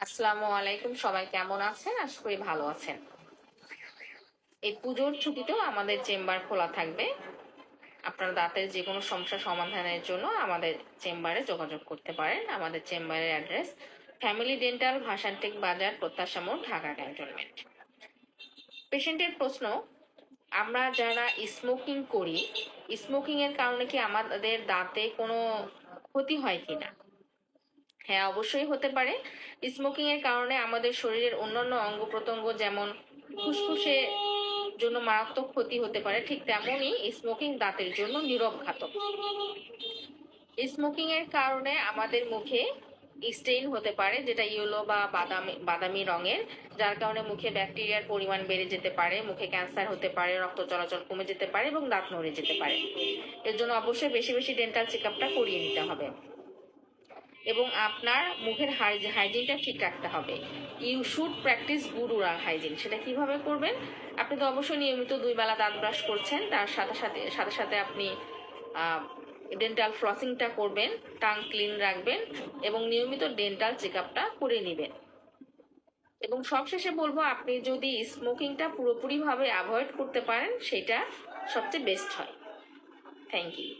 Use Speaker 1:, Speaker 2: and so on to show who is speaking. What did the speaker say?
Speaker 1: আসসালামু আলাইকুম, সবাই কেমন আছেন? আশা করি ভালো আছেন। এই পুজোর ছুটিতেও আমাদের চেম্বার খোলা থাকবে। আপনারা দাঁতের যে কোনো সমস্যা সমাধানের জন্য আমাদের চেম্বারে যোগাযোগ করতে পারেন। আমাদের চেম্বারের অ্যাড্রেস ফ্যামিলি ডেন্টাল, ভাসানটেক বাজার, প্রত্যাশা মোড়, ঢাকা ক্যান্টনমেন্ট। পেশেন্টের প্রশ্ন, আমরা যারা স্মোকিং করি, স্মোকিং এর কারণে কি আমাদের দাঁতে কোনো ক্ষতি হয় কিনা? হ্যাঁ, অবশ্যই হতে পারে। স্মোকিং এর কারণে আমাদের শরীরের অন্যান্য অঙ্গ প্রত্যঙ্গ যেমন ফুসফুসে জন্য মারাত্মক ক্ষতি হতে পারে, ঠিক তেমনই স্মোকিং দাঁতের জন্য নীরব ঘাতক। স্মোকিং এর কারণে আমাদের মুখে স্টেইন হতে পারে, যেটা ইয়েলো বা বাদামি বাদামি রঙের, যার কারণে মুখে ব্যাকটেরিয়ার পরিমাণ বেড়ে যেতে পারে, মুখে ক্যান্সার হতে পারে, রক্ত চলাচল কমে যেতে পারে এবং দাঁত নড়ে যেতে পারে। এর জন্য অবশ্যই বেশি বেশি ডেন্টাল চেক আপটা করিয়ে নিতে হবে এবং আপনার মুখের হাইজিনটা ঠিক রাখতে হবে। You should practise good oral hygiene. সেটা কিভাবে করবেন? আপনি তো অবশ্যই নিয়মিত 2 বেলা দাঁত ব্রাশ করছেন, তার সাথে সাথে সাথে আপনি ডেন্টাল ফ্লসিংটা করবেন, টাং ক্লিন রাখবেন এবং নিয়মিত ডেন্টাল চেক আপটা করে নেবেন। এবং সবশেষে বলবো, আপনি যদি স্মোকিংটা পুরোপুরিভাবে অ্যাভয়েড করতে পারেন সেটা সবচেয়ে বেস্ট হয়। Thank you.